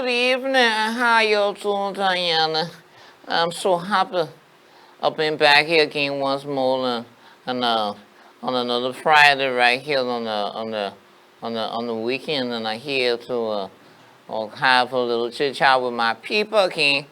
Good evening. How you doing, Diana? I'm so happy I've been back here again once more on another Friday right here on the weekend, and I here to have a little chit chat with my people again,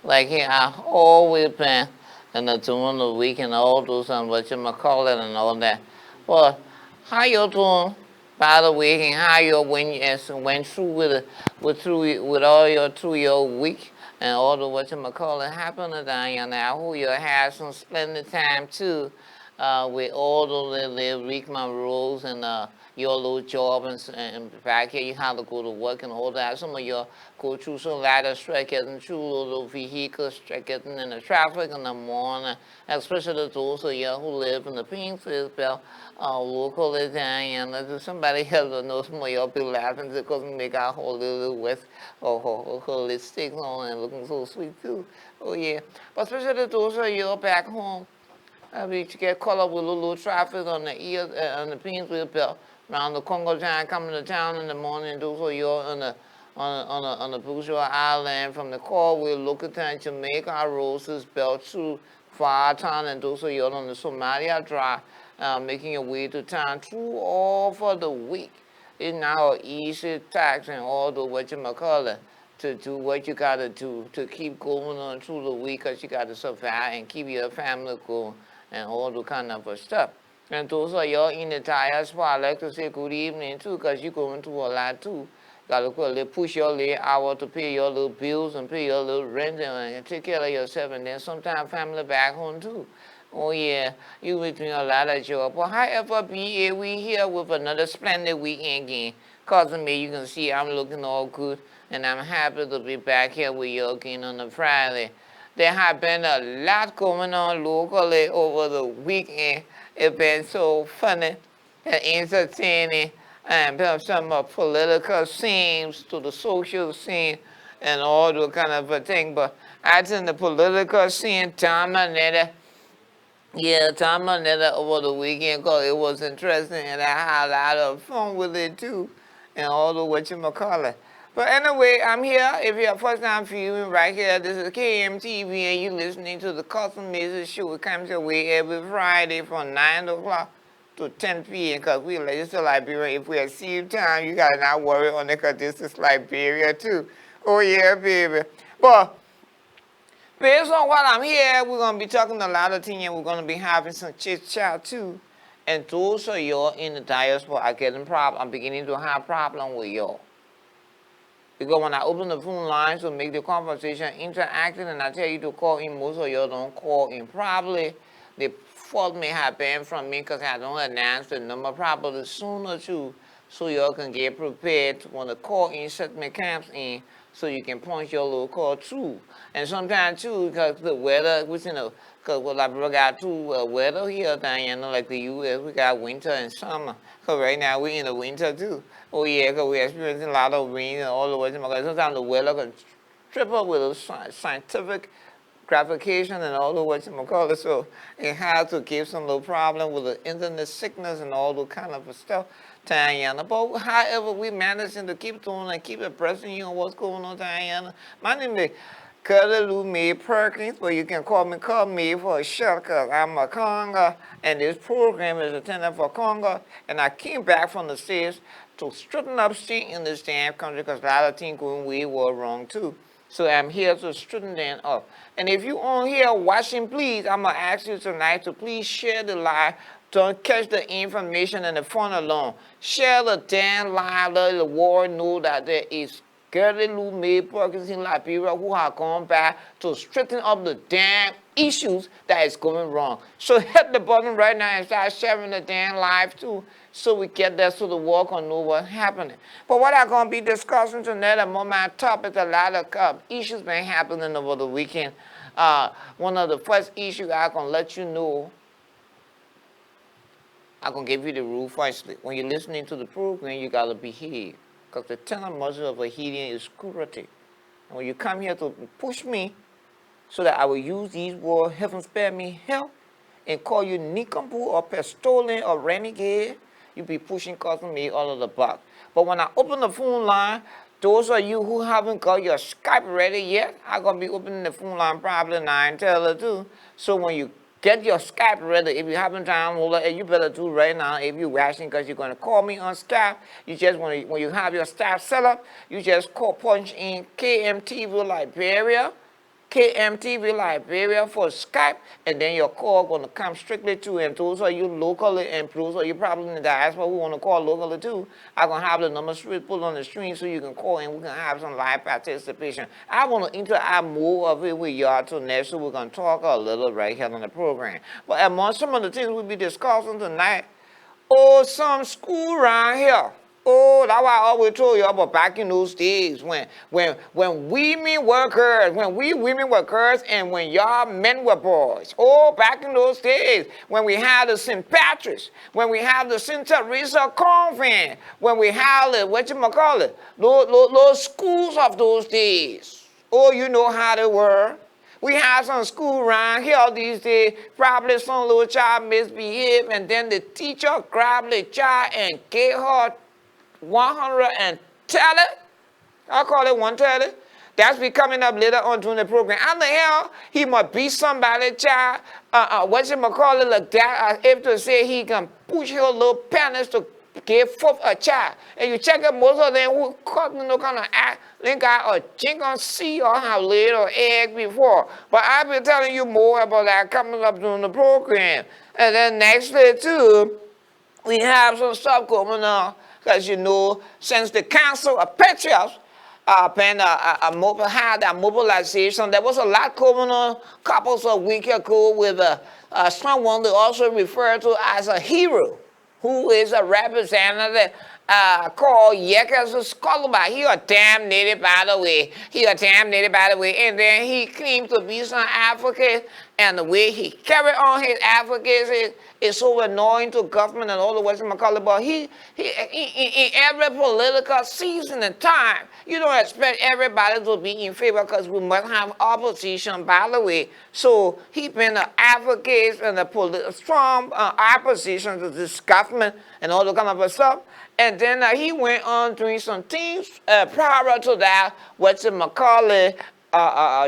like here I always been, and doing the weekend, all those and what you call it and all that. Well, how you doing? By the way, and how you went through with all your through your week and all the what you call it happened to Diana. I hope you had some splendid time too, with all the little rules and your little job and back here you have to go to work and all that. Some of you go through some ladder strike getting through little vehicle strike getting in the traffic in the morning, especially those of you who live in the Painesville belt. Locally down and somebody else that knows more you'll be laughing because we make our whole little west or lipstick on and looking so sweet too. Oh yeah. But especially those of you back home. I mean, you get caught up with a little traffic on the Painesville belt around the Congo Town coming to town in the morning. Those of you on the Bourgeois Island from the Corway, local town, Jamaica, Roses, belt through Fartown, and those of you on the Somalia Drive, making your way to town through all for the week. It's now easy tax and all the what you call it to do what you gotta do to keep going on through the week because you gotta survive and keep your family going and all the kind of stuff. And those are y'all in the diaspora, I like to say good evening too, because you're going through a lot too. Gotta push your little hour to pay your little bills and pay your little rent and take care of yourself, and then sometimes family back home too. Oh yeah, you be doing a lot of job. But however be it, we here with another splendid weekend again. Cousin me, you can see I'm looking all good, and I'm happy to be back here with you again on a Friday. There have been a lot going on locally over the weekend. It's been so funny and entertaining, and been some political scenes to the social scene and all the kind of a thing. But I think the political scene dominated. Yeah, time on that over the weekend because it was interesting and I had a lot of fun with it too and all the whatchamacallit. But anyway, I'm here. If you're first time viewing right here, this is KMTV and you're listening to the Custom Music Show. It comes your way every Friday from 9 o'clock to 10 p.m. because we like this is Liberia. If we at same time, you gotta not worry on it because this is Liberia too. Oh yeah, baby. But based on what I'm here, we're going to be talking a lot of things and we're going to be having some chit chat too. And those of y'all in the diaspora are getting problem. I'm beginning to have problem with y'all. Because when I open the phone lines to make the conversation interactive and I tell you to call in, most of y'all don't call in. Probably the fault may have been from me because I don't announce the number probably sooner too. So y'all can get prepared when the call in segment comes in so you can punch your little call through. And sometimes too, because the weather, which because what I got too, weather here, Diana, like the U.S., we got winter and summer. Because right now we're in the winter too. Oh yeah, because we're experiencing a lot of rain and all the way. Sometimes the weather can trip up with a scientific gratification and all the what you call it. So it has to give some little problem with the internet sickness and all the kind of stuff. Diana. But however, we managing to keep doing and keep abreast you on what's going on, Diana. My name is Curly Lou May Perkins, but you can call me for a short because I'm a Conga, and this program is intended for Conga. And I came back from the States to straighten up shit in this damn country because a lot of things going way were wrong too. So I'm here to straighten them up. And if you on here watching, please, I'm going to ask you tonight to please share the live. Don't catch the information and the fun alone. Share the damn live, let the world know that there is Gary Lou May Perkins in Liberia who have gone back to straighten up the damn issues that is going wrong. So hit the button right now and start sharing the damn live too so we get there so the world can know what's happening. But what I'm going to be discussing tonight among my topics, a lot of issues been happening over the weekend. One of the first issues I'm going to let you know, I'm going to give you the rule first. When you're listening to the program, you got to behave. Because the tenor muscle of a healing is security. And when you come here to push me so that I will use these words, heaven spare me help, and call you nincompoop or pestilent or renegade, you be pushing causing me all of the box. But when I open the phone line, those of you who haven't got your Skype ready yet, I'm going to be opening the phone line probably 9 till 2. So when you get your Skype ready, if you haven't downloaded it, you better do right now if you're watching, because you're going to call me on Skype. You just, when you have your Skype set up, you just punch in KMTV Liberia, KMTV Liberia for Skype, and then your call going to come strictly to, and those are you locally, and those are you probably in the diaspora who want to call locally too. I'm going to have the number put on the screen so you can call and we can have some live participation. I want to interact more of it with y'all tonight, so we're going to talk a little right here on the program. But among some of the things we'll be discussing tonight, some school around here. Oh, that's why I always told you about back in those days when women were girls and when y'all men were boys. Oh, back in those days when we had the St. Patrick's, when we had the St. Teresa Convent, when we had the, those schools of those days. Oh, you know how they were. We have some school around here these days, probably some little child misbehave, and then the teacher grabbed the child and gave her 100 and tell it. I call it 130. That's be coming up later on during the program. How the hell he must beat somebody, child? Like that? If to say he can push her little penis to give forth a child. And you check out most of them who caught no kind of act, they got a chicken seed or have laid an egg before. But I've been telling you more about that coming up during the program. And then next day too, we have some stuff going on. Because you know, since the Council of Patriots had a mobilization, there was a lot going on couples of weeks ago with someone they also refer to as a hero, who is a representative called Yekas Skolba. He a damn native, by the way. And then he claimed to be some advocate, and the way he carried on his advocacy is so annoying to government and all the Western McCullough. But he in every political season and time, you don't expect everybody to be in favor, because we must have opposition, by the way. So he been an advocate and a strong opposition to this government and all the kind of stuff. And then he went on doing some things prior to that, Western McCullough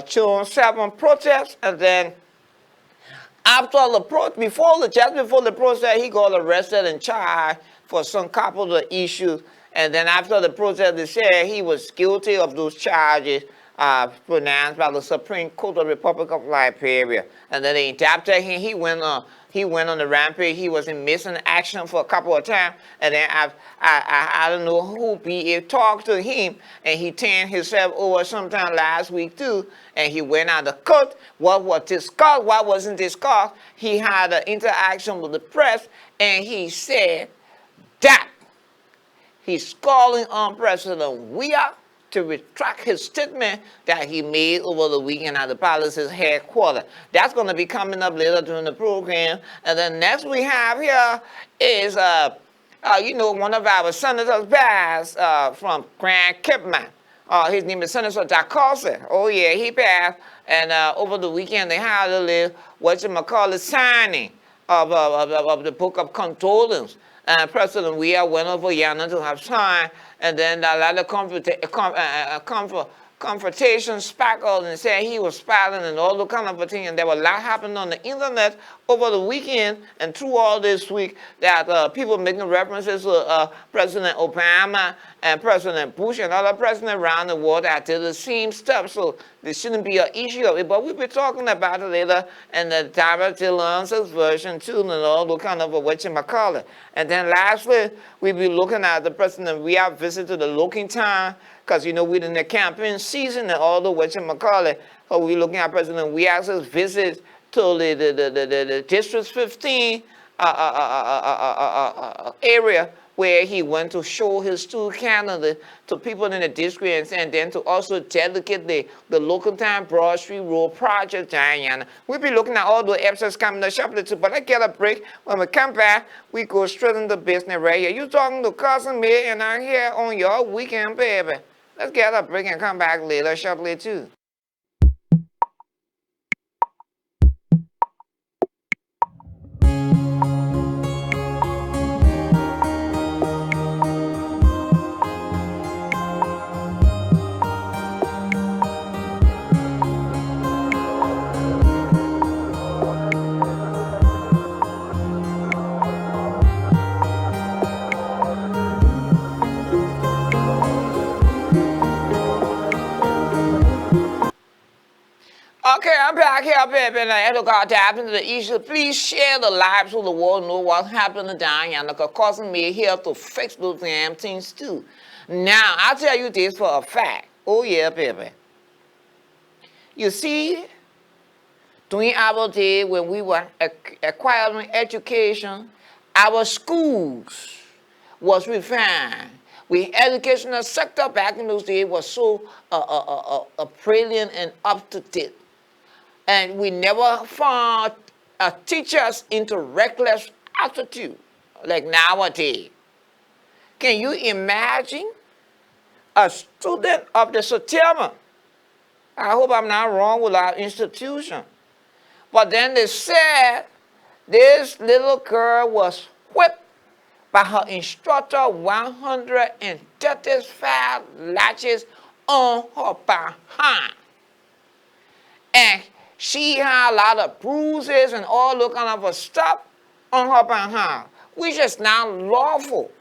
June 7 protest, and then after the just before the protest, he got arrested and charged for some couple of issues. And then after the protest, they said he was guilty of those charges pronounced by the Supreme Court of the Republic of Liberia. And then they indicted him. He went on the rampage. He was in missing action for a couple of times. And then I don't know who talked to him, and he turned himself over sometime last week too. And he went out of court. What was discussed? What wasn't discussed? He had an interaction with the press, and he said that he's calling on President Weah to retract his statement that he made over the weekend at the palace's headquarters. That's going to be coming up later during the program. And then next we have here is, one of our senators passed from Grand Kipman. His name is Senator Dacosta. Oh yeah, he passed. And over the weekend they had a little, signing of the Book of Condolence. President Weah went over yonder to have signed, and then a lot of confrontation sparkled and said he was spying and all the kind of thing. And there was a lot happened on the internet over the weekend and through all this week that people making references to President Obama and President Bush and other presidents around the world that did the same stuff. So there shouldn't be an issue of it, but we'll be talking about it later in the Direct Lance's version too, and all the kind of whatchamacallit. And then lastly, we'll be looking at the President Weah visit to the Looking Town, because you know we're in the campaign season and all the whatchamacallit. So we're looking at President Weah's visit to the District 15 area, where he went to show his two candidates to people in the district, and then to also dedicate the Local Town Broad Street Road project, Diana. We'll be looking at all the episodes coming up shortly too, but let's get a break. When we come back, we go straight into business right here. You talking to Cousin May, and I'm here on your weekend, baby. Let's get a break and come back later shortly too. here, baby, and I got to happen to the issue. Please share the lives so the world know what happened to Diana, because cousin me here to fix those damn things too. Now, I'll tell you this for a fact. Oh, yeah, baby. You see, during our day when we were acquiring education, our schools was refined. The educational sector back in those days was so brilliant and up to date. And we never found teachers into reckless attitude like nowadays. Can you imagine a student of the Satellite? I hope I'm not wrong with our institution. But then they said this little girl was whipped by her instructor 135 lashes on her behind. And she had a lot of bruises and all that kind of stuff on her behind, which is not lawful.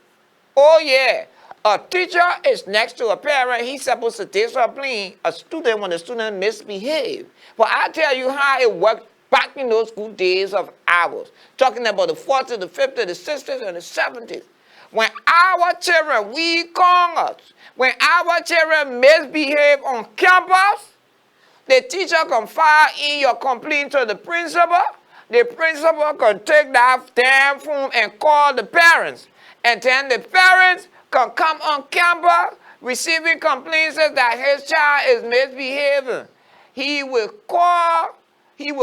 Oh yeah, a teacher is next to a parent. He's supposed to discipline a student when the student misbehaves. But I tell you how it worked back in those good days of ours, talking about the 40s, the 50s, the 60s, and the 70s. When our children, we Congers, when our children misbehave on campus, the teacher can file in your complaint to the principal. The principal can take that damn phone and call the parents. And then the parents can come on campus receiving complaints that his child is misbehaving. He will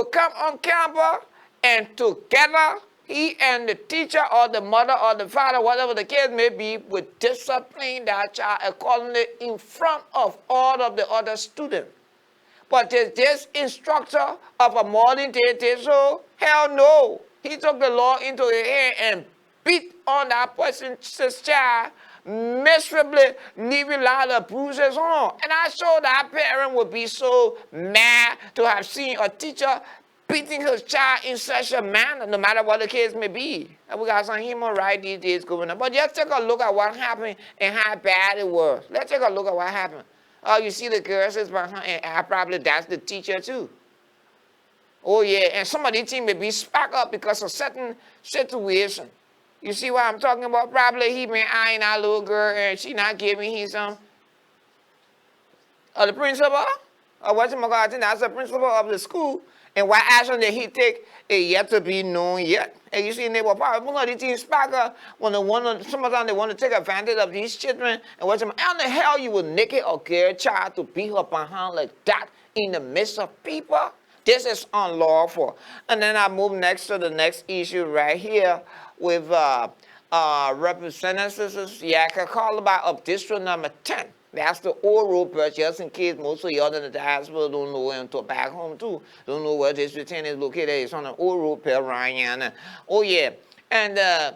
come on campus, and together, he and the teacher or the mother or the father, whatever the case may be, will discipline that child accordingly in front of all of the other students. But this instructor of a modern day did so? Hell no. He took the law into his hand and beat on that person's child miserably, leaving a lot of bruises on. And I saw that parent would be so mad to have seen a teacher beating his child in such a manner, no matter what the case may be. And we got some human rights these days going on. But just take a look at what happened and how bad it was. Let's take a look at what happened. Oh, you see the girls is behind, and probably that's the teacher too. Oh yeah, and some of the team may be sparked up because of certain situation. You see what I'm talking about? Probably he been eyeing that little girl and she not giving him some. The principal? Or what's my God? I think that's the principal of the school. And what action did he take is yet to be known yet. And you see, they were probably one of these teams spark up when sometimes they want to take advantage of these children. And what's how the hell you would naked or girl child to beat her behind like that in the midst of people? This is unlawful. And then I move next to the next issue right here with representatives, yeah, I can call about of district number 10. That's the old road bus, just in case most of y'all in the diaspora don't know and to back home too. Don't know where District 10 is located. It's on the old road per Ryan. Oh yeah. And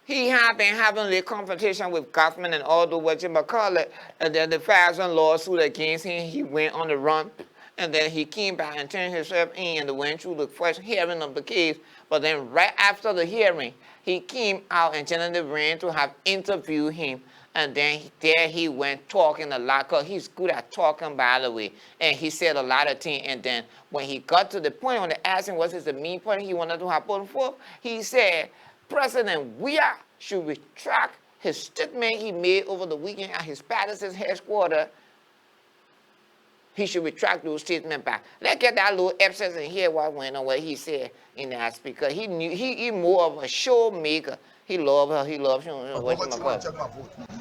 he had been having the competition with government and all the what you might call it. And then the filing lawsuit against him, he went on the run. And then he came back and turned himself in and went through the first hearing of the case. But then right after the hearing, he came out and General ran to have interviewed him. And then there he went talking a lot, because he's good at talking, by the way. And he said a lot of things. And then when he got to the point, when they asked him what is the main point he wanted to have put forth, he said, President Weah should retract his statement he made over the weekend at his Patterson's headquarters. He should retract those statements back. Let's get that little abscess and hear what went on, what he said in that speaker. He knew he more of a showmaker. He loved her. He loves you. What's my question?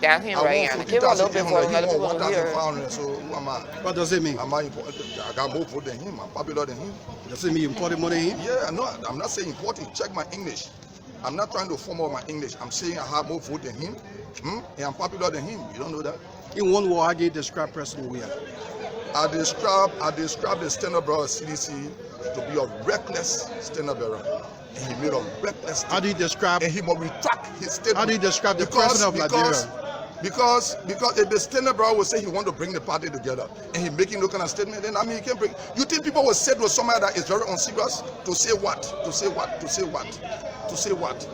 That's him right here. Give a little bit for another people to hear. So who am I? What does it mean? Am I important? I got more vote than him. I'm popular than him. Does it mean important more than him? Yeah, no, I'm not saying important. Check my English. I'm not trying to form up my English. I'm saying I have more vote than him. And I'm popular than him. You don't know that? In one word, how do you describe President Weah? I describe the standard bearer of CDC to be a reckless standard bearer. And he made a reckless statement. How do you describe? And he must retract his statement. How do you describe the president of Liberia? Because if the standard bearer would say he want to bring the party together and he making no kind of statement, then I mean he can bring. You think people will say to somebody that is very unserious to say what? To say what? To say what? To say what?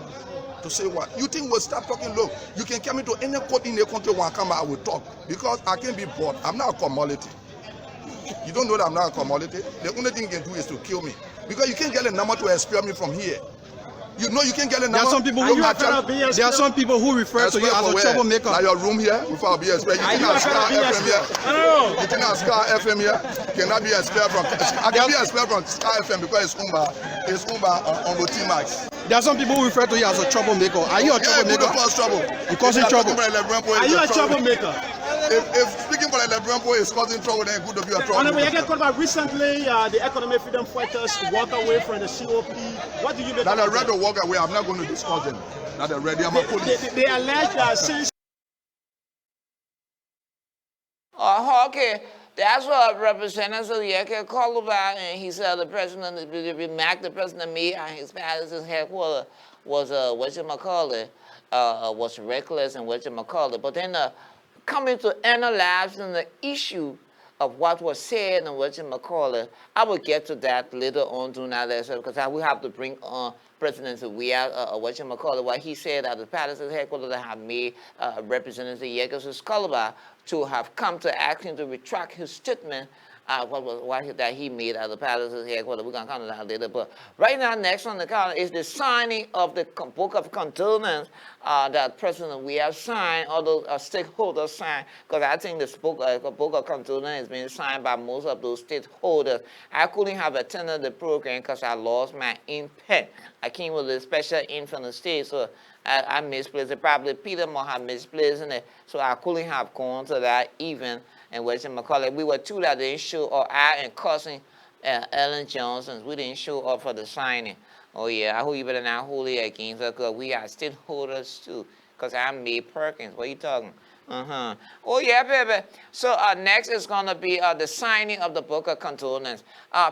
To say what? You think we'll start talking? Look, you can come into any court in the country when I come out, I will talk because I can't be bought. I'm not a commodity. You don't know that I'm not a commodity? The only thing you can do is to kill me. Because you can't get a number to expel me from here. You know you can't get a number. There are some people who refer to you as a troublemaker. Now your room here, without being expelled. You think I'm Scar FM here? You think I'm Scar FM here? Cannot be expelled from. I can be expelled from Scar FM because it's on the Max. There are some people who refer to you as a troublemaker. Are you a troublemaker? Cause trouble. You causing trouble. Are you a troublemaker? If speaking for the Lebron is causing trouble, then good to be a trouble. Recently, the economic freedom fighters walk away from the COP. What do you make that of are ready to walk away? I'm not going to discuss them. That are ready. I'm a police. They allege that since. Okay, that's what Representative Yeke called about, and he said the president, the remark the president made at his palace's headquarters was was reckless and whatchamacallit. But then coming to analyzing the issue of what was said and whatchamacallit, I will get to that later on during our lesson because I will have to bring on President Zawia, what he said at the palace's headquarters that have made Representative Yeke's Calabar to have come to ask him to retract his statement that he made at the palace's headquarters. We're going to come to that later. But right now, next on the calendar is the signing of the Book of Condolence that President we have signed, although stakeholders signed, because I think this book of Condolence has been signed by most of those stakeholders. I couldn't have attended the program because I lost my impact. I came with a special in from the state, so I misplaced it. Probably Peter might have misplaced it, so I couldn't have gone to that event. And we were two that didn't show up. I and cousin Ellen Johnson, we didn't show up for the signing. Oh yeah, I hope you better not hold it against us because we are stakeholders too. Because I'm May Perkins. What are you talking? Oh yeah, baby. So next is gonna be the signing of the Book of Condolence.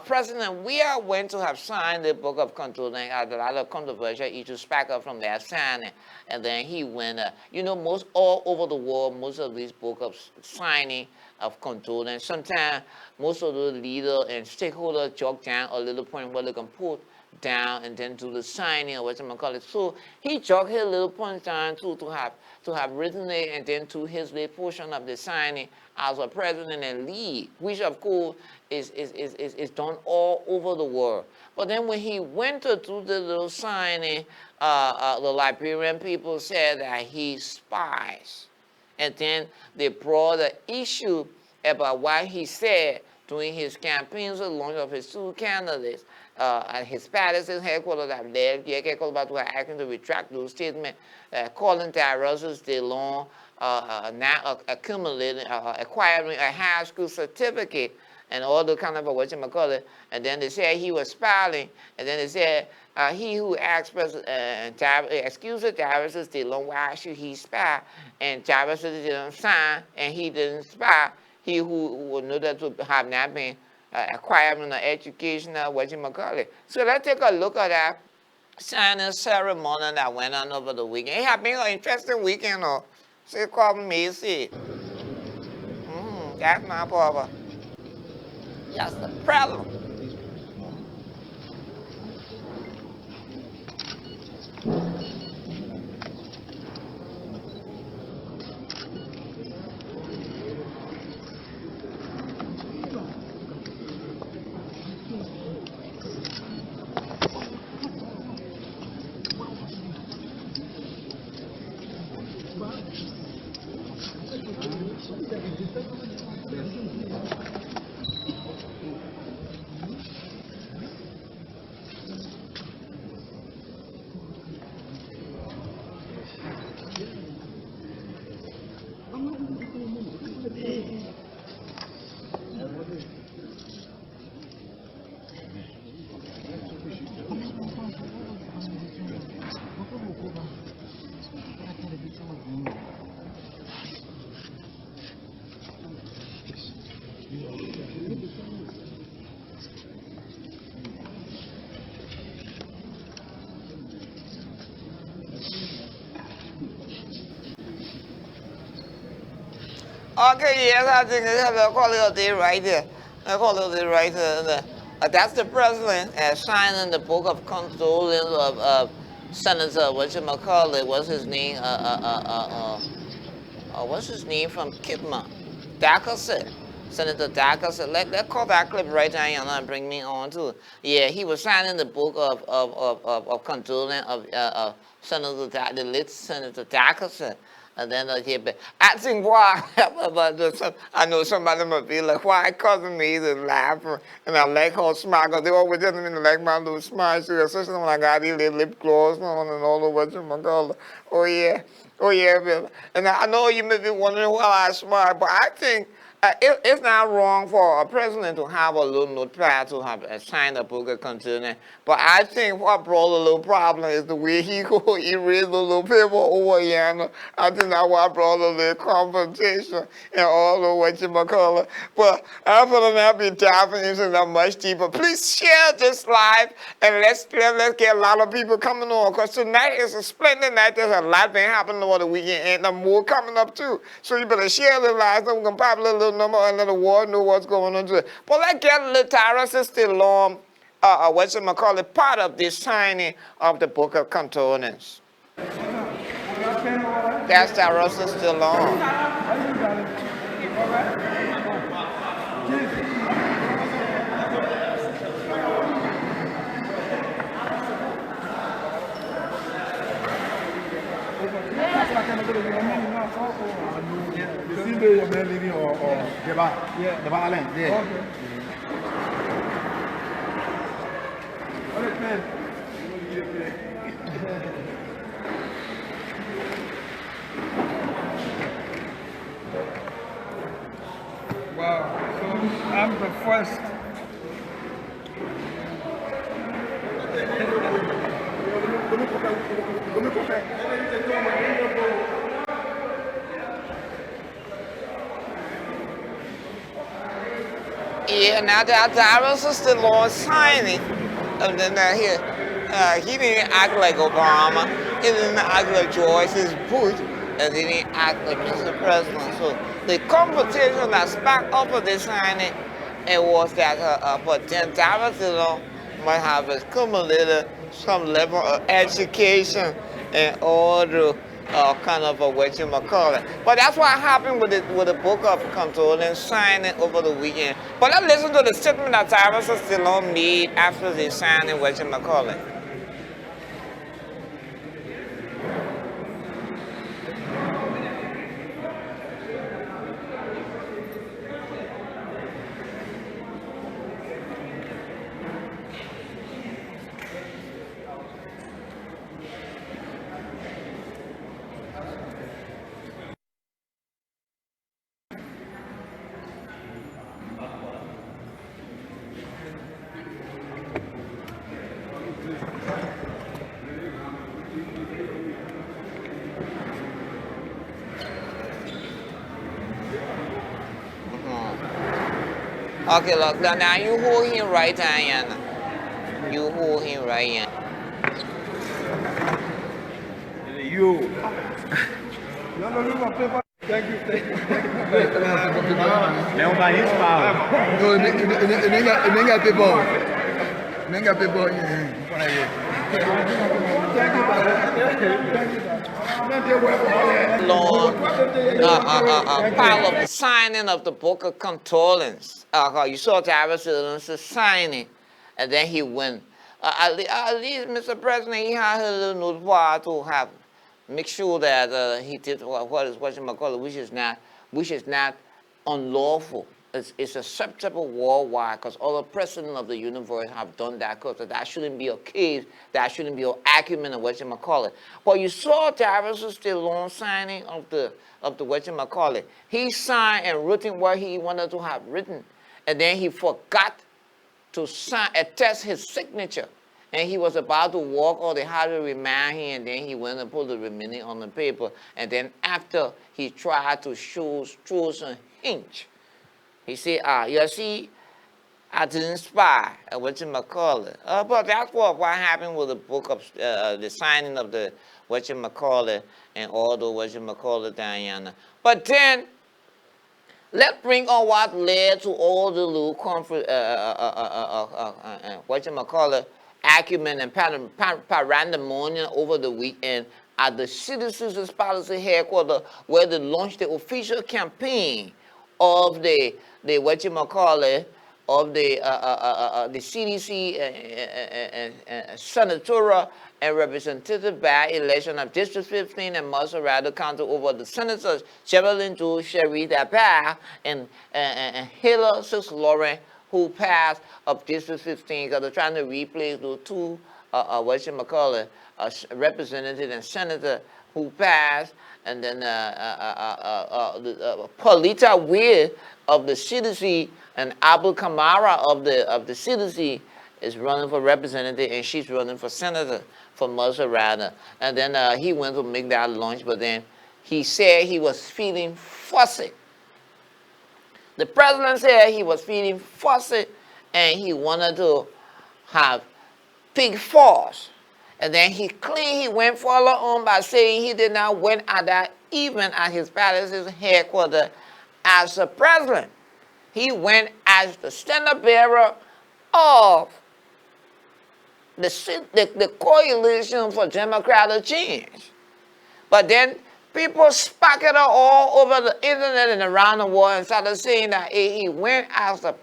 President, we are going to have signed the Book of Condolence. A lot of controversial issues back up from that signing, and then he went. Most all over the world, most of these book of signing of condolence. Sometimes most of the leaders and stakeholders jog down a little point where they can put down and then do the signing or whatever. So he jogged his little points down to have written it and then to his little portion of the signing as a president and lead, which of course is done all over the world. But then when he went to do the little signing, the Liberian people said that he spies. And then they brought the issue about what he said during his campaigns, the launch of his two candidates. At his palace's headquarters that led Yeke Calabar to asking to retract those statements, calling terrorists de long, now accumulating, acquiring a high school certificate and all the kind of whatchamacallit. And then they said he was spying, and then they said he who asked excuse the terrorists de long, why should he spy? And terrorists didn't sign, and he didn't spy. He who would know that to have not been acquiring an education, whatchamacallit. So let's take a look at that signing ceremony that went on over the weekend. It has been an interesting weekend, though. So it's called Macy. That's my problem. That's the problem. Okay, yes, I think I call it there right there. I call it there right there. That's the president signing the Book of Condolence of Senator whatchamacallit. What's his name? What's his name from Kidman? Dackerson. Senator Dacker said, let's call that clip right now, and bring me on too. Yeah, he was signing the book of condolence of Senator the late Senator Dacker said. And then I think why, I know somebody might be like, why causing me to laugh and I like her smile, because they always tell me to like my little smile, too, especially when I got these little lip gloss on and all over what you call. Oh yeah, Bill. And I know you may be wondering why I smile, but I think it's not wrong for a president to have a little notepad to have sign a book of condolence. But I think what brought a little problem is the way he reads the little paper over here. I think that's what brought a little confrontation and all the what you call it. But I'm gonna not be diving into that much deeper. Please share this live and let's get a lot of people coming on, because tonight is a splendid night. There's a lot been happening over the weekend and there's more coming up too. So you better share the live so we can pop a little number and let the world know what's going on. But let's get a little Tyrus still on what you call it, part of this signing of the book of condolence. That's Tyrus still on. Wow, so I'm the first. Yeah, now that Tyrus is still on signing, and then here, he didn't act like Obama, he didn't act like George Bush, and he didn't act like Mr. President. So the competition that sparked up for this signing, it was that, but then Tyrus might have accumulated some level of education and all the kind of what you might call it. But that's what happened with the book of condolence signing over the weekend. But let's listen to the statement that Tyrus Stillon made after the signing, what you might call it. Okay, look, now you hold him right hand. You hold him right hand. You. Thank you. Não vai isso, Paulo. Nem got people. Nem got people. Long part of the signing of the book of condolence. You saw Tyrus signing, and then he went. At least, Mr. President, he had a little notebook to have make sure that he did what you call it, which is not unlawful. It's acceptable worldwide, because all the presidents of the universe have done that, because that shouldn't be a case, that shouldn't be an argument of what you call it. But you saw Tyrus Stillon signing of the what you call it. He signed and written what he wanted to have written, and then he forgot to sign, attest his signature. And he was about to walk, or they had to remind him, and then he went and put the remaining on the paper. And then after he tried to show some hinge, he said, you see, I didn't spy, what you call it. But that's what happened with the book of, the signing of the, what you call it, and all the, what you call it, Diana. But then, let's bring on what led to all the little what you call it, acumen and pandemonium over the weekend at the Citizens Policy Headquarters, where they launched the official campaign of the whatchamacallit, of the CDC and senatorial and representative by election of District 15 and Maserati County over the senators Sherilyn Drew, Sherry Dapar, and Hiller Sis Lauren, who passed of District 15 because they're trying to replace those two representative and senator who passed, and then Paulita Weir of the CDC and Abu Kamara of the CDC is running for representative, and she's running for senator for Maserati. And then he went to make that lunch, but then he said he was feeling fussy. The president said he was feeling fussy, and he wanted to have big force. And then he claimed he went further on by saying he did not went at that evening at his palace's headquarters as the president. He went as the standard bearer of the coalition for democratic change. But then people sparked it all over the internet and around the world and started saying that he went as a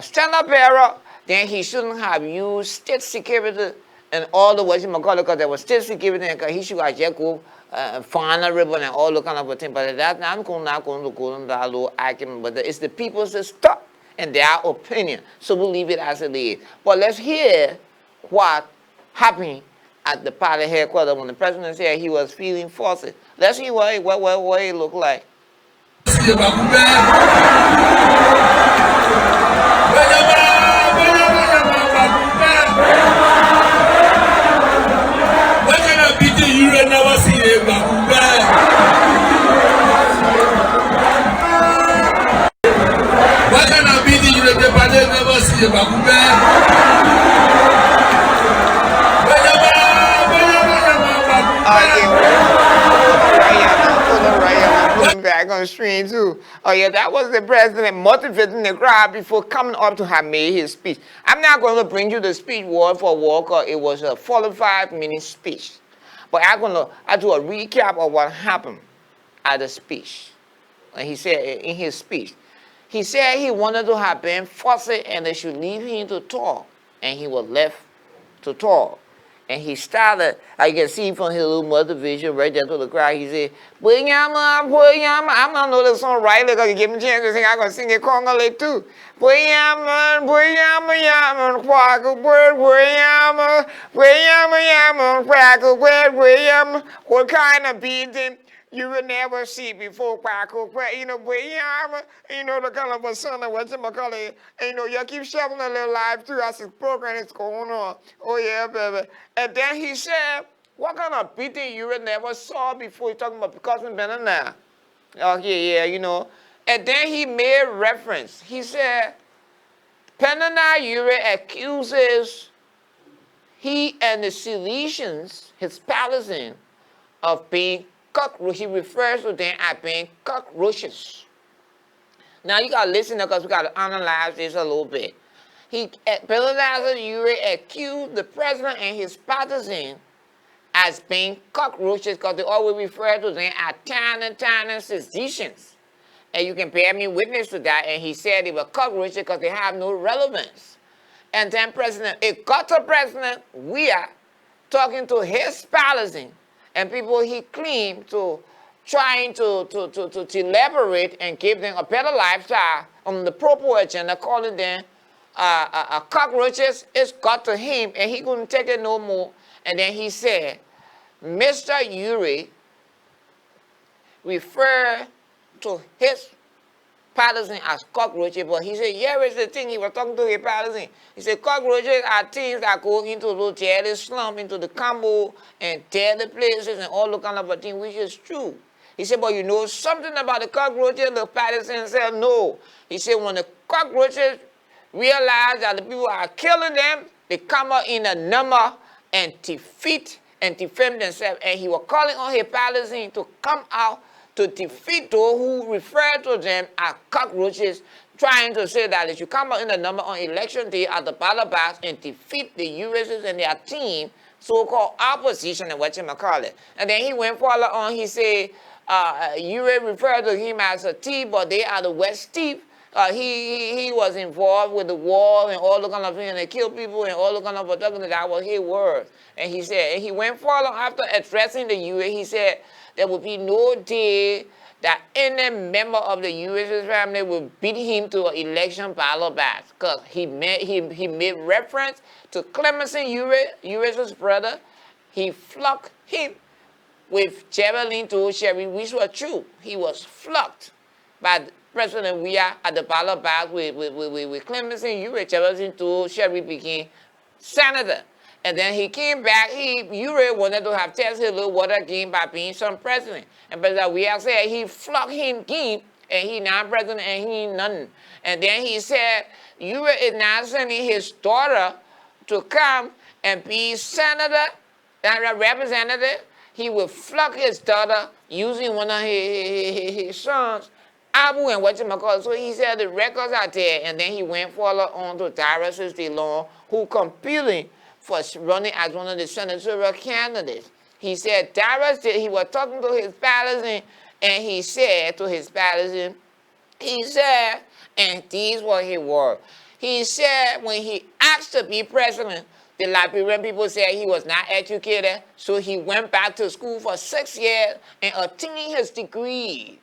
standard bearer, then he shouldn't have used state security and all the ways because there was state security, and he should have just go find a ribbon and all the kind of thing. But that's not going to go into that little argument. But it's the people's stuff and their opinion. So we'll leave it as it is. But let's hear what happened at the party headquarters when the president said he was feeling fussy. Let's see what it looked like. Back on the screen too. Oh yeah, that was the president motivating the crowd before coming up to have made his speech. I'm not going to bring you the speech word for word because it was a 45-minute speech. But I do a recap of what happened at the speech. And he said in his speech, he said he wanted to have been fussy and they should leave him to talk. And he was left to talk. And he started, I can see from his little motivation right there to the crowd, he said, I'm not know the song right because you give me a chance to sing, I'm going to sing it Congolese too. What kind of beating you will never see before, you know, the kind of a son of what you call it, you keep shoving a little life through as the program is going on. Oh yeah, baby. And then he said, what kind of beating you will never saw before? He's talking about Cousin Benana. Oh yeah, And then he made reference. He said, Penana Ure accuses he and the Silesians, his Palestinians, of being cockroaches. He refers to them as being cockroaches. Now you gotta listen because we gotta analyze this a little bit. Penana Ure accused the president and his partisans as being cockroaches because they always refer to them as tiny cetaceans. And you can bear me witness to that. And he said they were cockroaches because they have no relevance. And then it got to President Weir talking to his Palestinians and people he claimed to trying to elaborate and give them a better lifestyle on the pro-poor agenda, calling them cockroaches. It's got to him, and he couldn't take it no more. And then he said, Mr. Ure referred to his Palestinians as cockroaches, but he said, here is the thing, he was talking to his Palestinians. He said, cockroaches are things that go into the dirty slum, into the Cambo and dirty places and all the kind of a thing, which is true. He said, but you know something about the cockroaches? The Palestinians said, no. He said, when the cockroaches realize that the people are killing them, they come out in a number and defeat and defend themselves. And he was calling on his Palestinians to come out to defeat those who refer to them as cockroaches, trying to say that they should come out in the number on election day at the ballot box and defeat the USS and their team, so-called opposition and what you call it. And then he went further on, he said, You refer to him as a thief, but they are the West thief. He was involved with the war and all the kind of things, and they killed people and all the kind of production. That was his words. And he said, and he went further after addressing the U.S. He said there would be no day that any member of the U.S. family will beat him to an election ballot box, because he made reference to Clemenson U.S.'s brother. He flogged him with javelin to Sherry, which was true. He was flogged by President Weah at the ballot box with Clemenson U.S. javelin to Sherry became senator. And then he came back, Ure wanted to have tested Hitler water again by being some president. And President Weah said he flogged him again, and he now president and he nothing. And then he said Ure is now sending his daughter to come and be senator and a representative. He will flog his daughter using one of his sons, Abu and whatchamacallit. So he said the records are there, and then he went further on to Darius DeLong, who competing for running as one of the senatorial candidates. He said Darius, he was talking to his palace, and he said to his palace, he said, and these were his words. He said when he asked to be president, the Liberian people said he was not educated, so he went back to school for 6 years and obtained his degree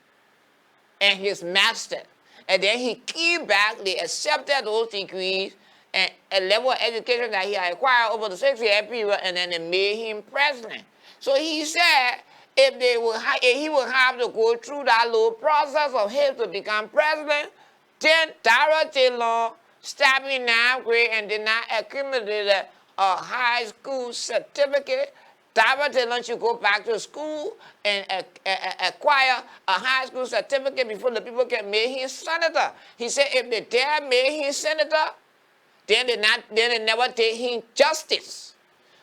and his master. And then he came back, they accepted those degrees and a level of education that he had acquired over the 6-year period, and then they made him president. So he said if he would have to go through that little process of him to become president, then Darius DeLong stopped in 9th grade and did not accumulate a high school certificate. Darius DeLong should go back to school and acquire a high school certificate before the people can make him senator. He said if they dare make him senator, then they never did him justice.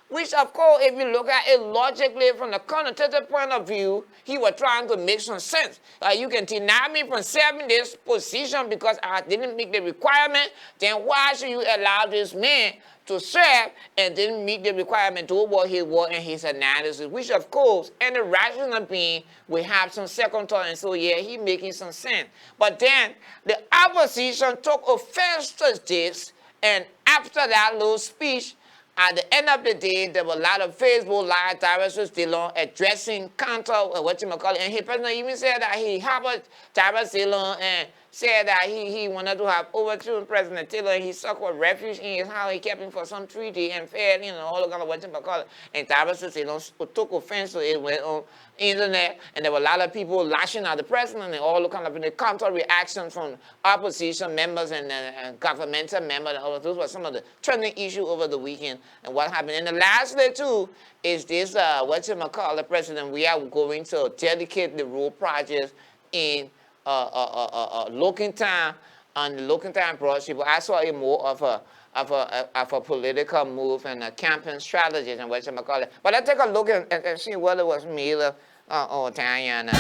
Which, of course, if you look at it logically from the connotative point of view, he was trying to make some sense. You can deny me from serving this position because I didn't meet the requirement, then why should you allow this man to serve and didn't meet the requirement to what he was in his analysis? Which, of course, any rational being will have some second thought, and so, yeah, he making some sense. But then the opposition took offense to this, and after that little speech, at the end of the day, there were a lot of Facebook Live Darius DeLong addressing counter, and his president even said that he harbored Darius DeLong and said that he wanted to have overthrown President Taylor, and he sought for refuge in his house. He kept him for some 3 days and fed, all the kind of and Darius DeLong took offense to it, went on internet, and there were a lot of people lashing at the president and all the kind of the counter reaction from opposition members and governmental members. Those were some of the trending issues over the weekend. And what happened? And the last day too is this the president. We are going to dedicate the road projects in Loking Town on the Loking Town broadsheet. I saw it more of a political move and a campaign strategy and whatchamacallit. But I take a look and see whether it was Miller or Diana.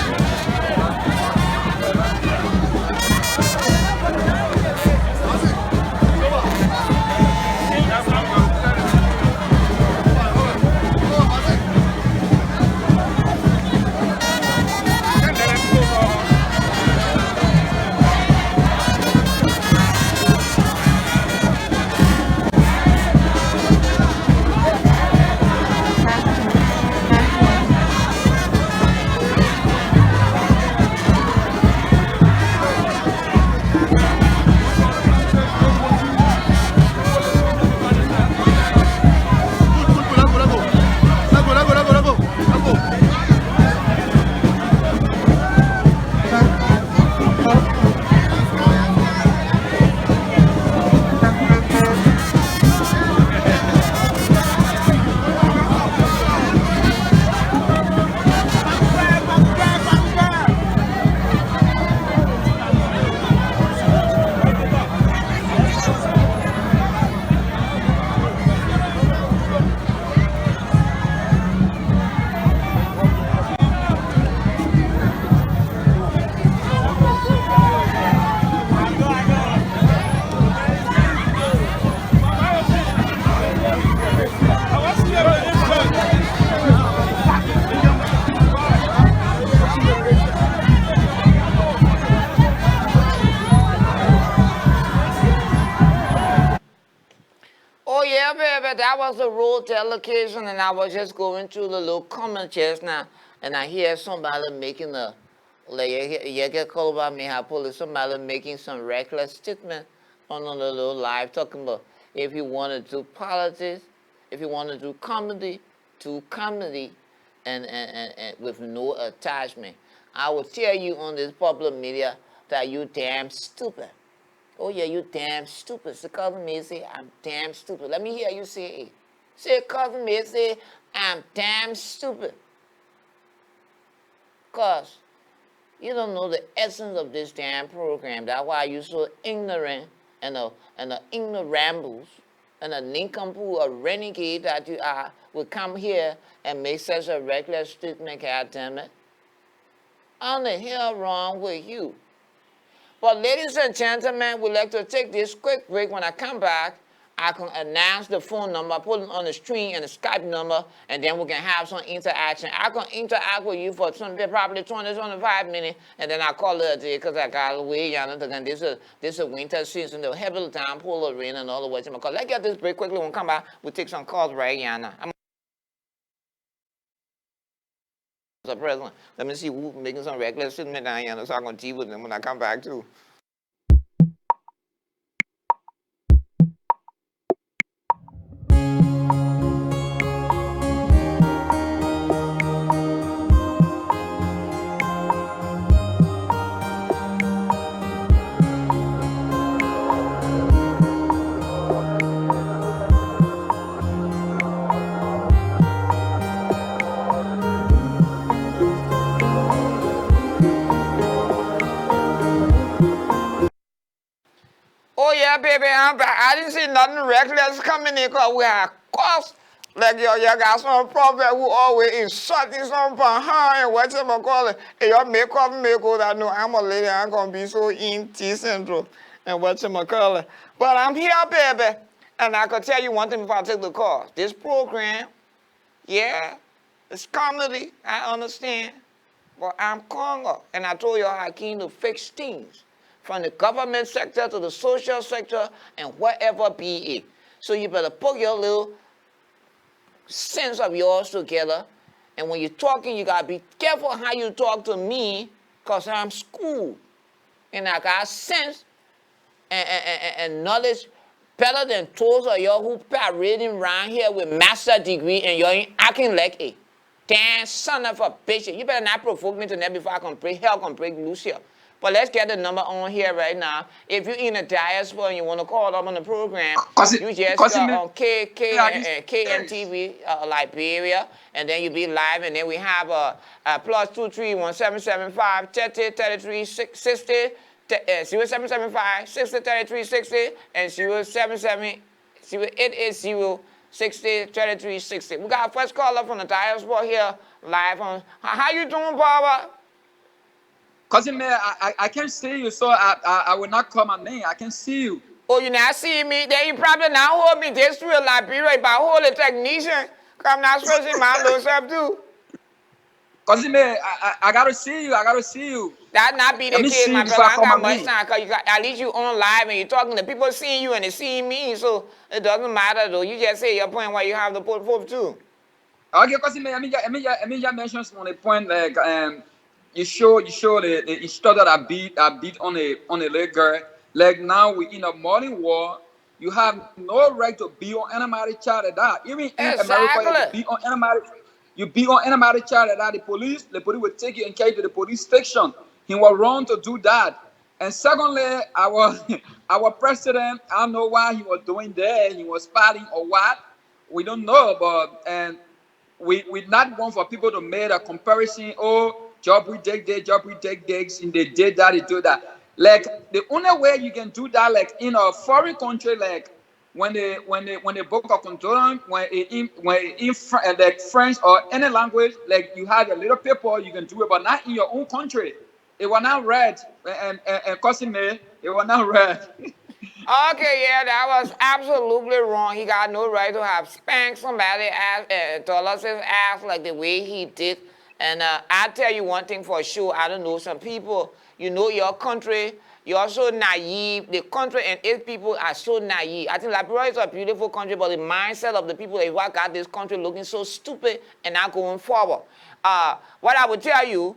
baby, that was a road delegation, and I was just going through the little comment just now, and I hear somebody making a, like, you get called about me, how police, somebody making some reckless statement on the little live talking about if you want to do politics, if you want to do comedy and with no attachment. I will tell you on this public media that you damn stupid. Oh yeah, you damn stupid. So cousin me say, I'm damn stupid. Let me hear you say it. Say cousin me say, I'm damn stupid. Cause you don't know the essence of this damn program. That's why you're so ignorant and the ignoramus and a nincompoop, a renegade that you are, will come here and make such a reckless statement, goddammit. On the hell wrong with you? But ladies and gentlemen, we'd like to take this quick break. When I come back, I can announce the phone number, put it on the screen and the Skype number, and then we can have some interaction. I can interact with you for probably 20, 25 minutes, and then I call it a day because I got away, this is winter season, the heavy downpour, rain, and all the way. Let's get this break quickly. When we come back, we'll take some calls right now. The president. Let me see who's making some regular statement down here, so I'm going to deal with them when I come back too. Oh yeah, baby, I'm back. I didn't see nothing reckless coming in because we have course. Like you got some prophet who always insulting some behind and whatchamacallit. And your makeup that no, I'm a lady, I'm gonna be so indecent and whatchamacallit. But I'm here, baby. And I can tell you one thing before I take the call. This program, yeah, it's comedy, I understand. But I'm Congo. And I told you how I came to fix things. From the government sector to the social sector and whatever be it. So you better put your little sense of yours together. And when you're talking, you gotta be careful how you talk to me, because I'm schooled. And I got sense and knowledge better than those of y'all who parading around here with master degree and you're acting like a damn son of a bitch. You better not provoke me tonight before I can break, hell can break loose here. But let's get the number on here right now. If you're in the diaspora and you want to call up on the program, you just go on KNTV Liberia, and then you be live, and then we have a +231 775 30 33 60 0775 60 33 60 and 077 0880 60 33 60. We got our first caller from the diaspora here live on. How you doing, Barbara? Cousin Mayor, I can't see you, so I will not call my name. I can see you. Oh, you not see me? Then you probably not hold me this through Liberia, but hold the technician. Cause I'm not supposed to see my little self too. Cousin Mayor, I gotta see you. I gotta see you. That not be the case, my brother. I got much time, cause at least you on live and you're talking to people seeing you and they seeing me, so it doesn't matter though. You just say your point where you have the put forth too. Okay, Cousin Mayor, let me just mention on the point like you show the instructor that beat on a little girl. Like now we in a modern war, you have no right to be on anybody child at that. Even in America, you be on anybody child at that. The police will take you and carry you to the police station. He was wrong to do that. And secondly, our president, I don't know why he was doing that. He was fighting or what. We don't know, but and we not want for people to make a comparison. Oh, Joffrey take this, and they did that, they do that. Like the only way you can do that, like in a foreign country, like when they book a condolence, when in like French or any language, like you have a little paper, you can do it, but not in your own country. It was not read, and Cousin May, it was not read. Okay, yeah, that was absolutely wrong. He got no right to have spanked somebody ass, dollars his ass like the way he did. And I tell you one thing for sure, I don't know some people, you know your country, you're so naive. The country and its people are so naive. I think Liberia is a beautiful country, but the mindset of the people is what got this country looking so stupid and not going forward. What I would tell you,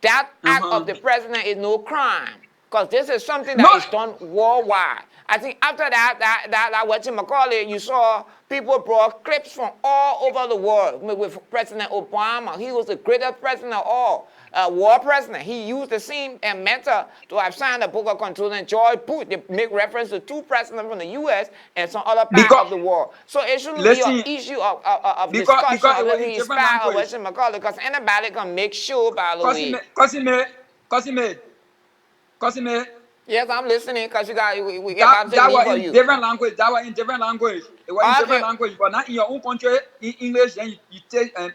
that act of the president is no crime, because this is something that is done worldwide. I think after that whatchamacallit, you saw people brought clips from all over the world with President Obama. He was the greatest president of all. War president. He used the same method to have signed the book of conclusion. George Bush, they make reference to 2 presidents from the U.S. and some other part of the world. So it shouldn't be an issue of discussion whether he's spy or whatchamacallit, because anybody can make sure, by the way. Cosime. Yes, I'm listening, because we got to for you. Different language. That was in different language. It was in different language, but not in your own country, in English, then you take and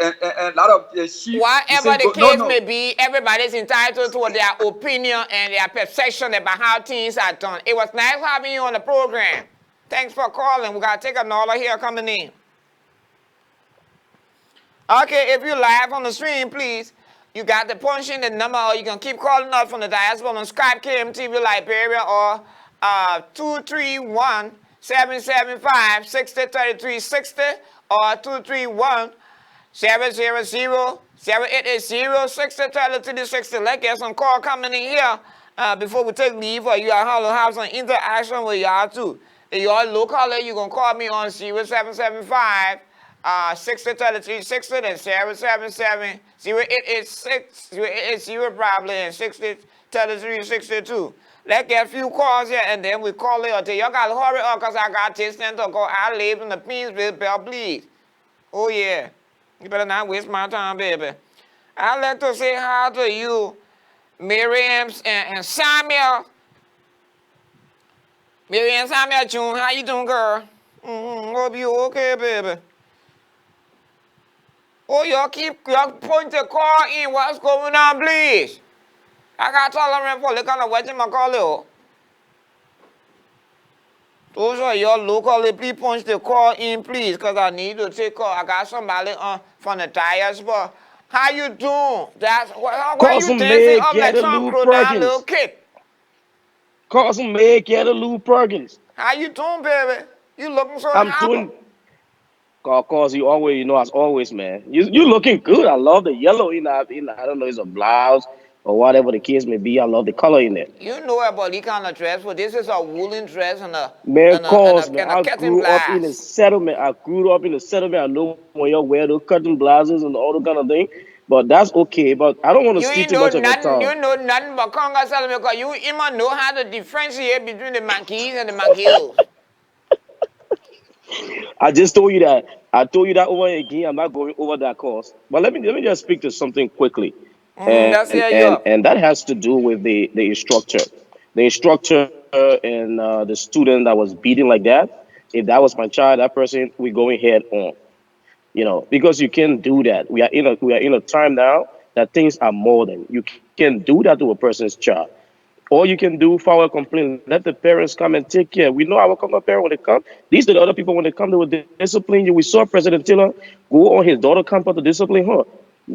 a lot of sheep. Whatever the case may be, everybody's entitled to their opinion and their perception about how things are done. It was nice having you on the program. Thanks for calling. We got to take another here coming in. Okay, if you're live on the stream, please. You got to punch in the number, or you can keep calling us from the diaspora on Skype, KMTV Liberia, or 231-775-6033-60, or 231-700-0880-6033-60. Let's get some call coming in here before we take leave, or you have some interaction with y'all too. If you're local, you can call me on 0775 6033-60, then 777-0886-0880 probably, and 6033-62. Let's get a few calls here, and then we call it until y'all got to hurry up, because I got this thing to go. I live in the Peansville, Bell, please. Oh, yeah. You better not waste my time, baby. I'd like to say hi to you, Miriam and Samuel. Miriam, Samuel, June, how you doing, girl? Hope you okay, baby. Oh, y'all point the call in. What's going on, please? I got tolerance for the kind of whatchamacallit. Those are your locally, please punch the call in, please, because I need to take call. I got somebody from the diaspora. How you doing? Why you dancing up like Tom Cruise, that little kid? Cousin Meg, get a Lou Perkins. How you doing, baby? You looking so happy. I'm doing. Cause you always, as always, man. You looking good. I love the yellow in that. I don't know, it's a blouse or whatever the case may be. I love the color in it. You know about this kind of dress, but this is a woolen dress and a man. Cause man, I grew up in a settlement. I know when you wear those cotton blouses and all the kind of thing. But that's okay. But I don't want to steal too much of your time. You know nothing about Congo settlement, because you even know how to differentiate between the monkeys and the monkeys. I just told you that. I told you that over again. I'm not going over that course. But let me just speak to something quickly. And that has to do with the instructor. The instructor and the student that was beating like that. If that was my child, that person, we going head on. Because you can't do that. We are in a time now that things are modern. You can't do that to a person's child. All you can do, file a complaint, let the parents come and take care. We know our Congo parents when they come. These are the other people when they come, they will discipline you. We saw President Taylor go on his daughter campus to discipline her.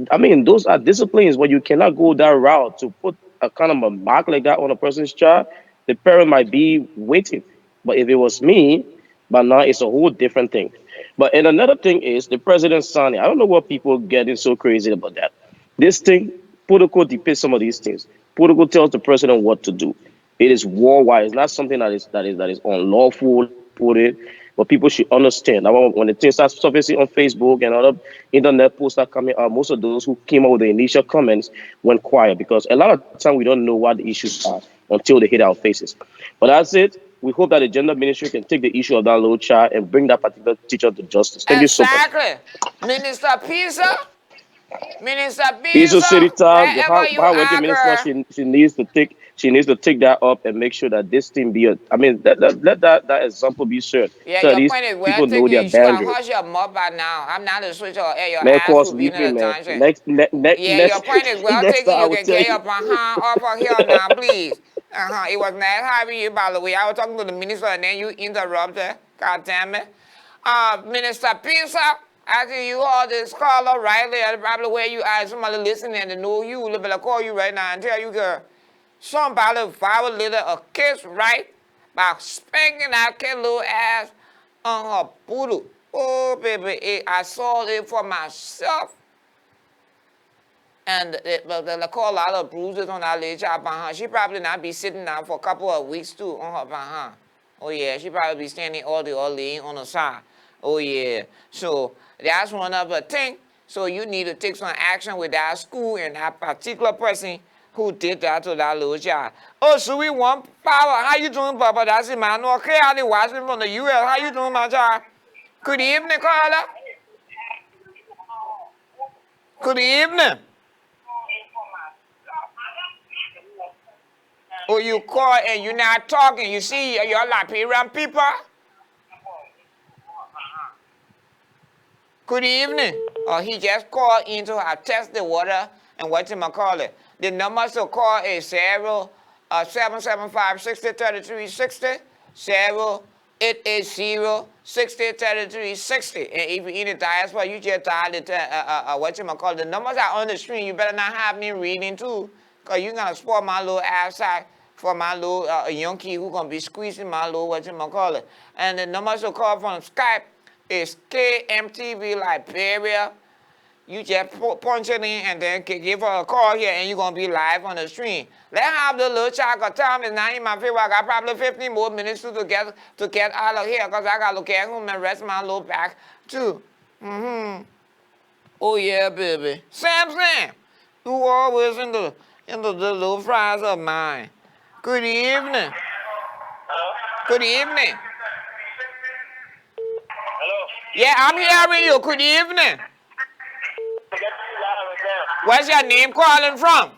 I mean, those are disciplines where you cannot go that route to put a kind of a mark like that on a person's child. The parent might be waiting. But if it was me, but now it's a whole different thing. But and another thing is the president signing. I don't know what people getting so crazy about that. This thing, protocol depicts some of these things. Protocol tells the president what to do. It is worldwide. It's not something that is unlawful. But people should understand that when the things start surfacing on Facebook and other internet posts are coming out, most of those who came out with the initial comments went quiet, because a lot of the time we don't know what the issues are until they hit our faces. But that's it. We hope that the gender ministry can take the issue of that little child and bring that particular teacher to justice. Thank you so much. Exactly. Minister Pisa. Pisa City Town, she needs to take that up and make sure that this thing let that example be shared. Yeah, so your point is well taken. You should hush your mouth by now. I'm not a switch or your man, ass for being in the time. Your point is well taken. You can get your behind off of here now, please. It was nice having you, by the way. I was talking to the minister and then you interrupted. God damn it. Minister Pisa, asking you all this caller right there, probably where you are, somebody listening to know you, they'll call you right now and tell you, girl, Somebody violated a kid's right by spanking that kid little ass on her booty. Oh, baby, I saw it for myself. And they call a lot of bruises on that little child behind. She probably not be sitting down for a couple of weeks too on her behind. Oh yeah, she probably be standing all day or laying on the side. Oh yeah. So that's one of the things. So you need to take some action with that school and that particular person who did that to that little child. Oh, so we want power. How you doing, Papa? That's Emmanuel. Okay, I did watching from the U.S. How you doing, my child? Good evening, Carla. Good evening. Oh, you call and you're not talking. You see, you're Liberian people. Good evening. Oh, he just called in to test the water and call it. The number to call is 775-60-33-60, 0880-60-33-60. And if you're in the diaspora, you just dial it, the numbers are on the screen. You better not have me reading too, because you're going to spoil my little outside for my little young kid who's going to be squeezing my little And the numbers to call from Skype is KMTV Liberia. You just punch it in and then give her a call here and you're going to be live on the stream. Let's have the little child, because time is not in my favor. I got probably 15 more minutes to get out of here, because I got to look at home and rest my little back too. Oh yeah, baby. Sam, you always in the little fries of mine. Good evening. Hello? Good evening. Hello? Yeah, I'm hearing you. Good evening. What's your name calling from?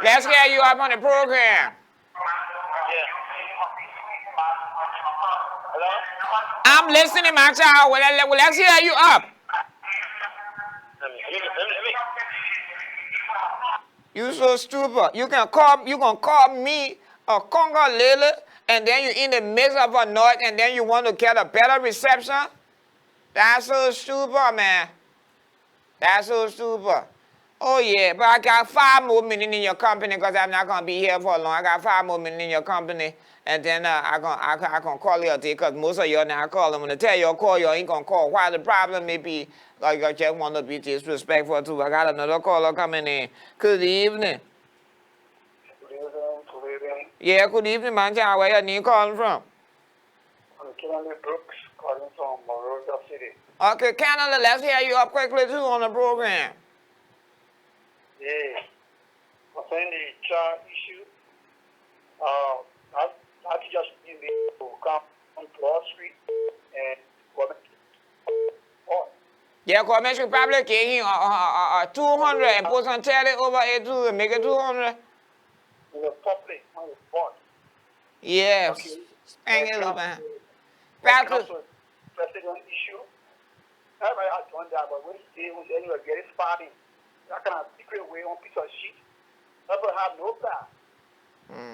Let's hear you up on the program. Hello? I'm listening, my child. Well, let's hear you up. Let me. You so stupid. You gonna call me a Congo Lily, and then you in the midst of a noise, and then you want to get a better reception? That's so stupid, man. That's so stupid. Oh yeah, but I got 5 more minutes in your company, because I'm not gonna be here for long. I got 5 more minutes in your company, and then I can call you a day, because most of y'all now call them. When they tell you call, you ain't gonna call. Why the problem may be, like I just want to be disrespectful too. I got another caller coming in. Good evening. Good evening. Yeah, good evening, man. Child. Where your name calling from? I'm Kennedy Brooks, calling from Monrovia City. Okay, Canada, let's hear you up quickly too on the program. Yeah. Concerning the child issue, I just need to come on Wall Street and comment on. Yeah, comment should probably give him 200 and put some telly over it too and make it 200. In the public on the board. Yeah, hang it up, man. President issue. Everybody has done that, but when you are getting spotting, that kind of secret way on piece of shit. Never have no plan.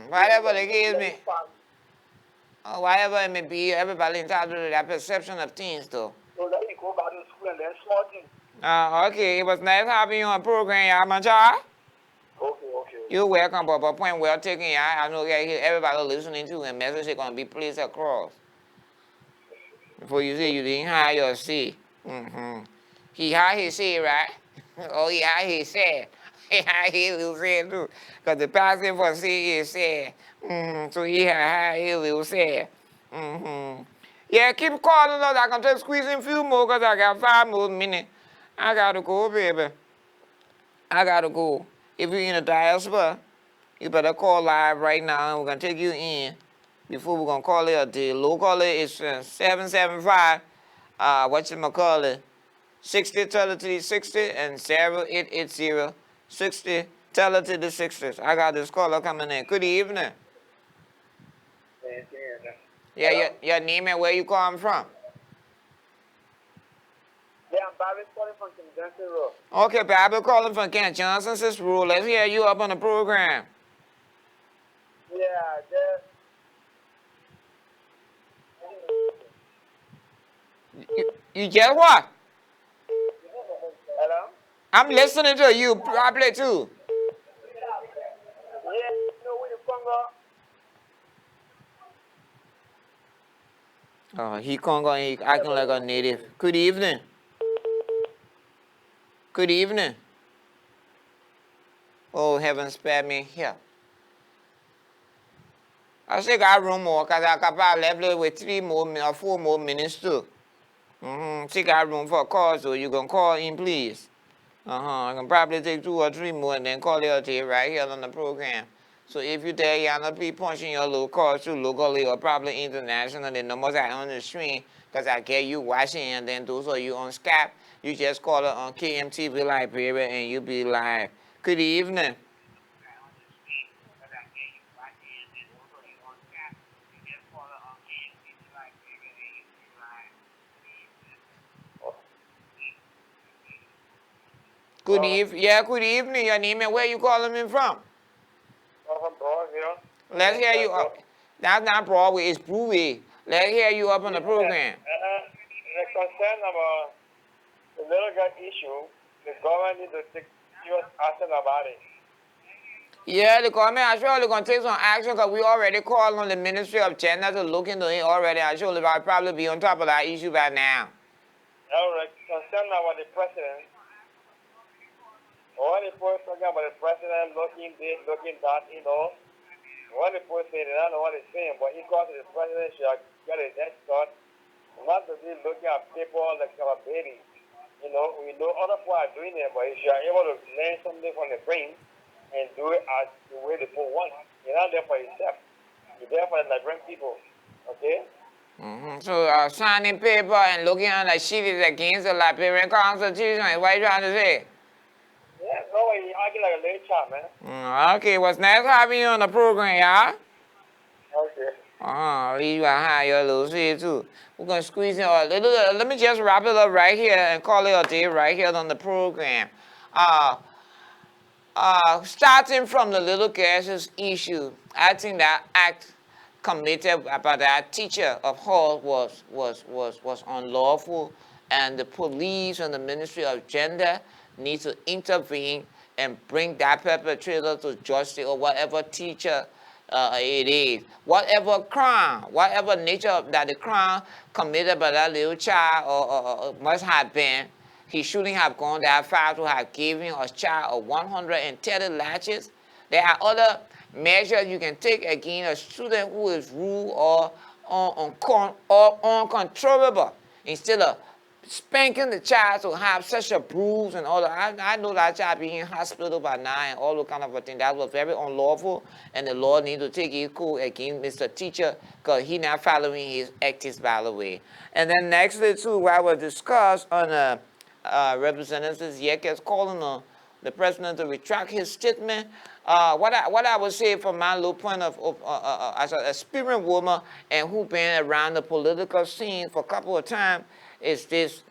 Whatever they give me. Whatever it may be, everybody entitled to that perception of things, though. So let me go back to school and learn small things. Okay, it was nice having you on the program, y'all, my child. Okay. You're welcome, but point well taken, y'all. I know everybody listening to and message is going to be placed across. Before you say you didn't hire your say. He had his say, right? Oh, he had his say. He had his little say, too. Because the pastor for say is say. So he had his little say. Yeah, keep calling us. I can just squeeze in a few more, because I got 5 more minutes. I got to go, baby. I got to go. If you're in the diaspora, you better call live right now, and we're going to take you in before we're going to call it a day. Locally, it's 775, 60-33-60 and 0880-60-33-60. I got this caller coming in. Good evening. Yeah, your name and where you calling from? Yeah, I'm Bobby calling from King Johnson Road. Okay, Bobby calling from King Johnson's Road. Let's hear you up on the program. Yeah, You just what? Hello? I'm listening to you probably too. He can't go, he acting like a native. Good evening. Good evening. Oh, heaven spare me here. I still got room more because I got about left with 3 more or 4 more minutes too. Still got room for a call, so you can call in, please. I can probably take 2 or 3 more and then call you out here right here on the program. So if you dare, you're not be punching your little calls too locally or probably internationally, no more that on the stream, because I get you watching and then those of you on Skype, you just call it on KMTV Liberia and you be live. Good evening. Good evening. Yeah, good evening. Your name and where you calling me from? I'm from Broadville. Let's hear you up. That's not Broadway, it's Brewway. Let's hear you up on the program. The concern about the little girl issue, the government needs to take serious action about it. Yeah, the government is surely going to take some action because we already called on the Ministry of Gender to look into it already. I surely I'll probably be on top of that issue by now. All right, concern about the president. All the folks talking about the president looking this, looking that, you know. What the folks say, they don't know what they're saying, but equal to the president should get his head start. Not to be looking at people like a baby. You know, we know other people are doing it, but if you are able to learn something from the brain and do it as the way the people want, you're not there for yourself. You're there for the Nigerian people. Okay? So signing paper and looking at the sheet is against the Liberian Constitution is what you're trying to say? Yeah, no way, you argue like a little child, man. Okay, what's nice having you on the program, y'all? Okay. Leave you high your little shit too. We're gonna squeeze in. Let me just wrap it up right here and call it a day right here on the program. Starting from the little girl's issue, I think that act committed by that teacher of Hall was unlawful, and the police and the Ministry of Gender need to intervene and bring that perpetrator to justice or whatever teacher it is. Whatever crime, whatever nature that the crime committed by that little child or must have been, he shouldn't have gone that far to have given a child a 130 lashes. There are other measures you can take against a student who is rude or uncontrollable instead of spanking the child to have such a bruise and all that. I know that child being in hospital by now and all those kind of things. That was very unlawful, and the law need to take his cool against Mr. Teacher because he not following his ethics, by the way. And then nextly too, what was discussed on Representative Yekes calling on the president to retract his statement. What I would say from my little point of as an experienced woman and who been around the political scene for a couple of times is this: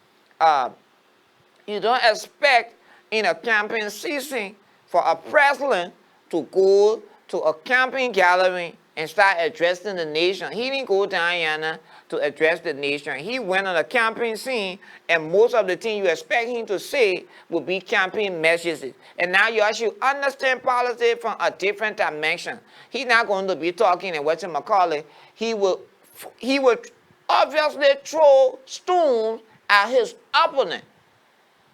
you don't expect in a campaign season for a president to go to a campaign gallery and start addressing the nation. He didn't go down Yana to address the nation. He went on a campaign scene, and most of the things you expect him to say will be campaign messages. And now you actually understand politics from a different dimension. He's not going to be talking in whatchamacallit. He will obviously throw stones at his opponent.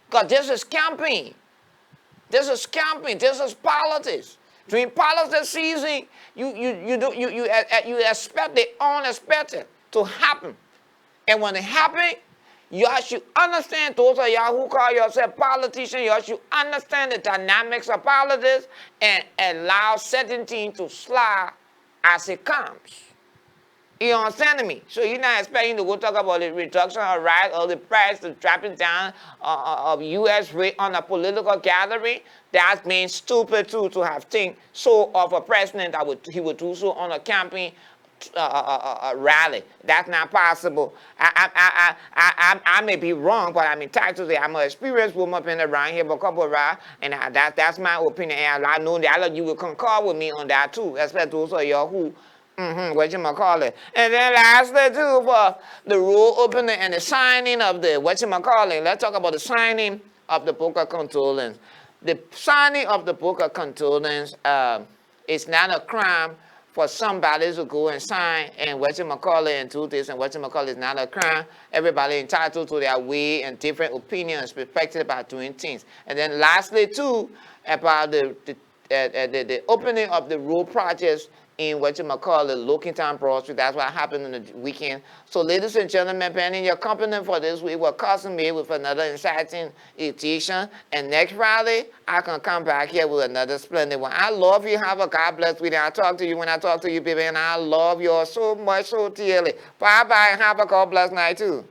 Because this is campaign. This is campaign. This is politics. During politics season, you expect the unexpected to happen. And when it happens, you should understand, those of y'all who call yourself politicians, you should understand the dynamics of politics and allow certain things to slide as it comes. You understand me? So you're not expecting to go talk about the reduction of rights or the price of dropping down of U.S. rate on a political gathering. That's being stupid too, to have think so of a president that he would do so on a campaign rally. That's not possible. I may be wrong, but I'm entitled to it. I'm an experienced woman been around here for a couple of rides, and that's my opinion. And I know that you will concur with me on that too, especially those of y'all who whatchamacallit. And then lastly too, for the road opening and the signing of the whatchamacallit, let's talk about the signing of the Book of Condolence. The signing of the Book of Condolence is not a crime for somebody to go and sign and whatchamacallit and do this and whatchamacallit is not a crime. Everybody entitled to their way and different opinions, perspective about doing things. And then lastly too, about the opening of the road projects in whatchamacallit, Lockington Broad Street. That's what happened on the weekend. So ladies and gentlemen, pending your company for this week, we're Cousin May with another exciting edition. And next Friday, I can come back here with another splendid one. I love you. Have a God bless week. I talk to you when I talk to you, baby, and I love you all so much, so dearly. Bye-bye, and have a God bless night, too.